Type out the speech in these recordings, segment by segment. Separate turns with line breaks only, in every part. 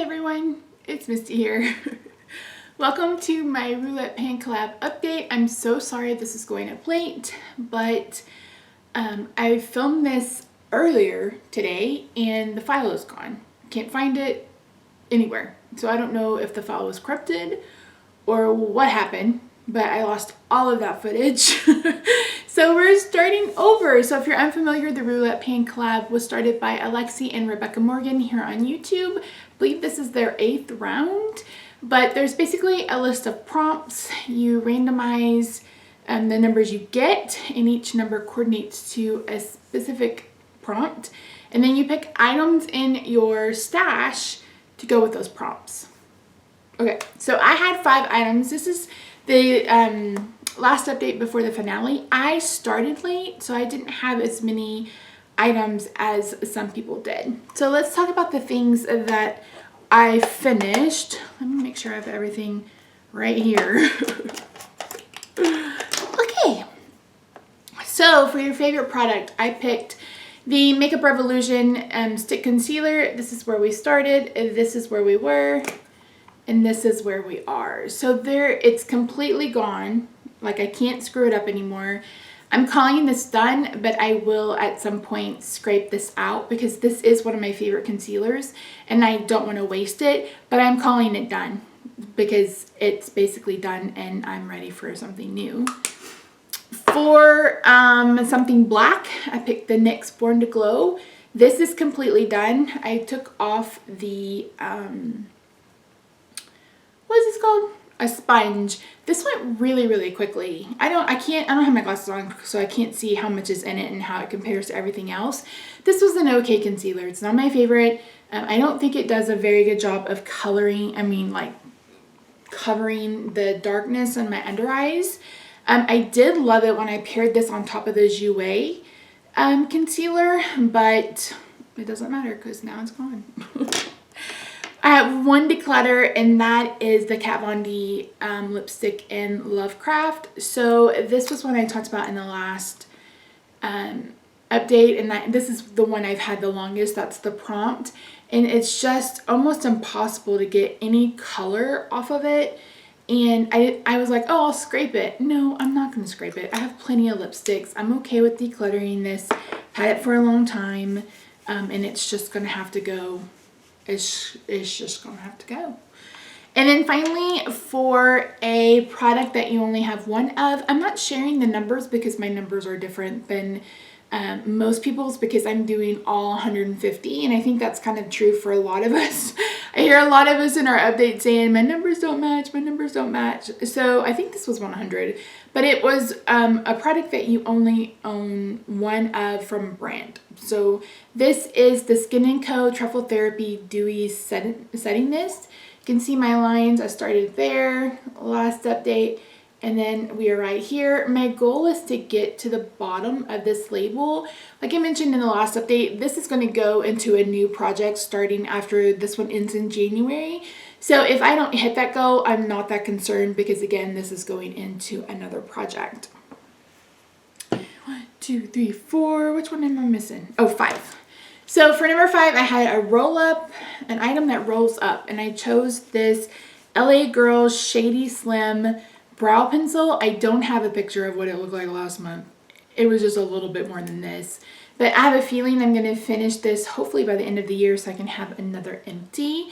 everyone, it's Misty here. Welcome to my Roulette Pan collab update. I'm so sorry this is going up late, but I filmed this earlier today and the file is gone. Can't find it anywhere. So I don't know if the file was corrupted or what happened, but I lost all of that footage. So we're starting over. So if you're unfamiliar, the Roulette Pan collab was started by Alexi and Rebecca Morgan here on YouTube. I believe this is their 8th round, but there's basically a list of prompts. You randomize the numbers you get, and each number coordinates to a specific prompt. And then you pick items in your stash to go with those prompts. Okay, so I had 5 items. This is the last update before the finale. I started late, so I didn't have as many items as some people did. So let's talk about the things that I finished. Let me make sure I have everything right here. Okay, so for your favorite product, I picked the Makeup Revolution Stick Concealer. This is where we started, this is where we were, and this is where we are. So there, it's completely gone. Like, I can't screw it up anymore. I'm calling this done, but I will at some point scrape this out because this is one of my favorite concealers and I don't want to waste it, but I'm calling it done because it's basically done and I'm ready for something new. For something black, I picked the NYX Born to Glow. This is completely done. I took off the, what is this called? A sponge. This went really quickly. I don't have my glasses on, so I can't see how much is in it and how it compares to everything else. This was an okay concealer. It's not my favorite. I don't think it does a very good job of coloring, like covering the darkness on my under eyes. I did love it when I paired this on top of the Jouer concealer, but it doesn't matter because now it's gone. I have one declutter, and that is the Kat Von D lipstick in Lovecraft. So this was one I talked about in the last update, and this is the one I've had the longest. That's the prompt, and it's just almost impossible to get any color off of it. And I was like, oh, I'll scrape it. No, I'm not going to scrape it. I have plenty of lipsticks. I'm okay with decluttering this. Had it for a long time, and it's just going to have to go. It's just gonna have to go. And then finally, for a product that you only have one of, I'm not sharing the numbers because my numbers are different than most people's because I'm doing all 150, and I think that's kind of true for a lot of us. I hear a lot of us in our update saying my numbers don't match, my numbers don't match. So I think this was 100, but it was a product that you only own one of from a brand. So this is the Skin & Co. Truffle Therapy Dewy Setting Mist. You can see my lines. I started there, last update, and then we are right here. My goal is to get to the bottom of this label. Like I mentioned in the last update, this is going to go into a new project starting after this one ends in January. So if I don't hit that goal, I'm not that concerned because, again, this is going into another project. 1, 2, 3, 4. Which one am I missing? Oh, 5. So for number 5, I had a roll up, an item that rolls up, and I chose this LA Girl Shady Slim brow pencil. I don't have a picture of what it looked like last month. It was just a little bit more than this. But I have a feeling I'm going to finish this hopefully by the end of the year so I can have another empty.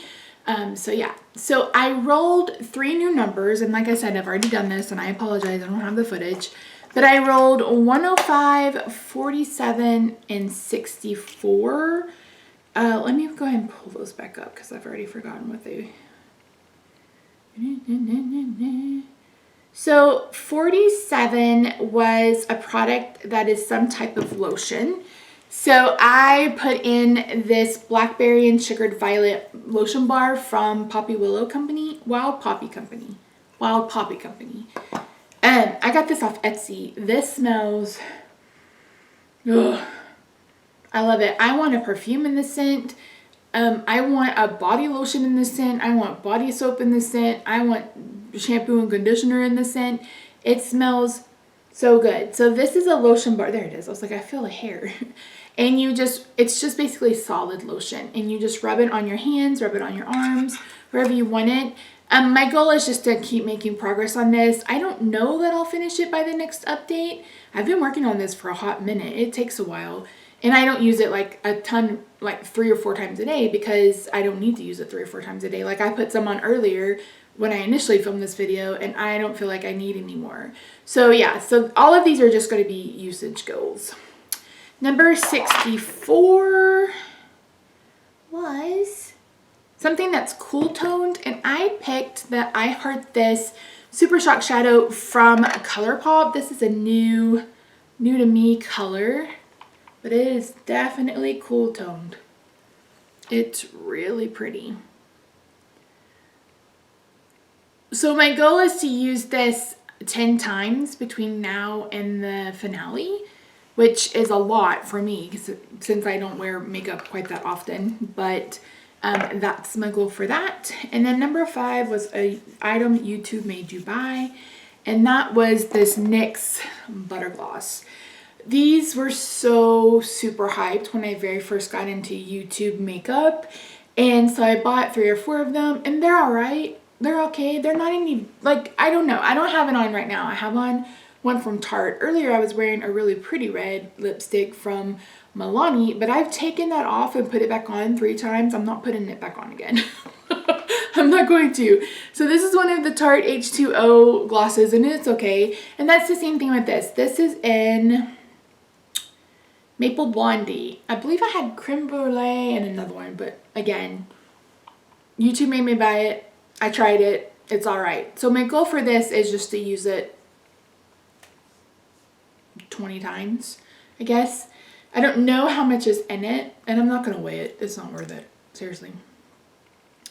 So yeah. So I rolled 3 new numbers, and like I said, I've already done this and I apologize, I don't have the footage. But I rolled 105, 47, and 64. Let me go ahead and pull those back up because I've already forgotten what they... So 47 was a product that is some type of lotion. So I put in this Blackberry and Sugared Violet lotion bar from Poppy Willow Company, Wild Poppy Company. I got this off Etsy. This smells, ugh, I love it. I want a perfume in the scent. I want a body lotion in the scent. I want body soap in the scent. I want shampoo and conditioner in the scent. It smells so good. So this is a lotion bar. There it is. I was like, I feel a hair. And it's just basically solid lotion. And you just rub it on your hands, rub it on your arms, wherever you want it. My goal is just to keep making progress on this. I don't know that I'll finish it by the next update. I've been working on this for a hot minute. It takes a while. And I don't use it like a ton, like 3 or 4 times a day, because I don't need to use it 3 or 4 times a day. Like I put some on earlier when I initially filmed this video, and I don't feel like I need any more. So yeah, so all of these are just going to be usage goals. Number 64 was something that's cool toned, and I picked the I Heart This Super Shock Shadow from ColourPop. This is a new to me color, but it is definitely cool toned. It's really pretty. So my goal is to use this 10 times between now and the finale, which is a lot for me since I don't wear makeup quite that often, but that's my goal for that. And then number 5 was an item YouTube made you buy, and that was this NYX Butter Gloss. These were so super hyped when I very first got into YouTube makeup, and so I bought 3 or 4 of them, and they're all right. They're okay. They're not any, like, I don't know. I don't have it on right now. I have on one from Tarte. Earlier I was wearing a really pretty red lipstick from Milani, but I've taken that off and put it back on 3 times. I'm not putting it back on again. I'm not going to. So this is one of the Tarte H2O glosses, and it's okay. And that's the same thing with this. This is in Maple Blondie. I believe I had Creme Brulee and another one, but again, YouTube made me buy it. I tried it. It's all right. So my goal for this is just to use it 20 times, I guess. I don't know how much is in it, and I'm not going to weigh it. It's not worth it. Seriously.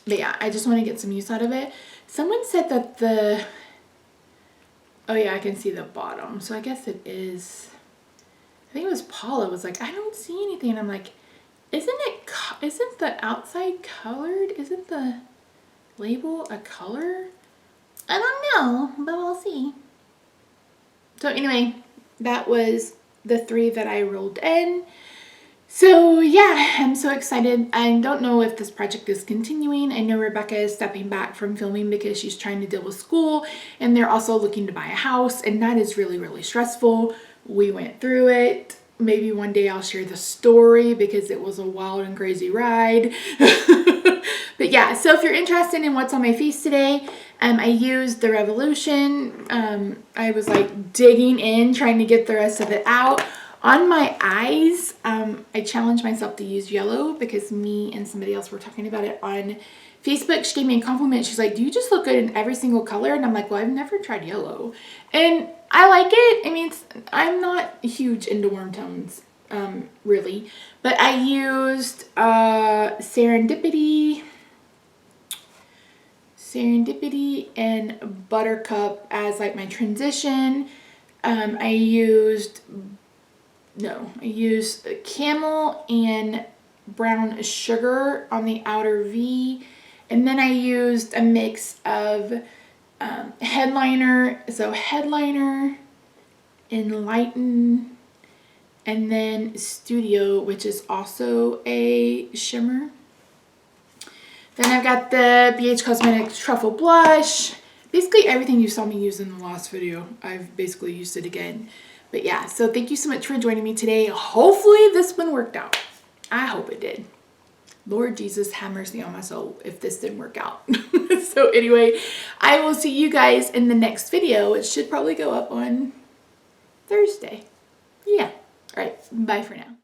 But yeah, I just want to get some use out of it. Someone said that oh yeah, I can see the bottom. So I guess it is, I think it was Paula was like, I don't see anything. And I'm like, isn't the outside colored? Isn't the label a color? I don't know, but we'll see. So anyway, that was the 3 that I rolled in. So yeah, I'm so excited. I don't know if this project is continuing. I know Rebecca is stepping back from filming because she's trying to deal with school, and they're also looking to buy a house, and that is really, really stressful. We went through it. Maybe one day I'll share the story because it was a wild and crazy ride. But yeah, so if you're interested in what's on my face today, I used the Revolution. I was like digging in, trying to get the rest of it out. On my eyes, I challenged myself to use yellow because me and somebody else were talking about it on Facebook. She gave me a compliment. She's like, do you just look good in every single color? And I'm like, well, I've never tried yellow. And I like it. I mean, I'm not huge into warm tones, really. But I used Serendipity and Buttercup as like my transition. I used Camel and Brown Sugar on the outer V, and then I used a mix of headliner, Enlighten, and then Studio, which is also a shimmer. Then I've got the BH Cosmetics Truffle Blush. Basically everything you saw me use in the last video, I've basically used it again. But yeah, so thank you so much for joining me today. Hopefully this one worked out. I hope it did. Lord Jesus, have mercy on my soul if this didn't work out. So anyway, I will see you guys in the next video. It should probably go up on Thursday. Yeah. All right. Bye for now.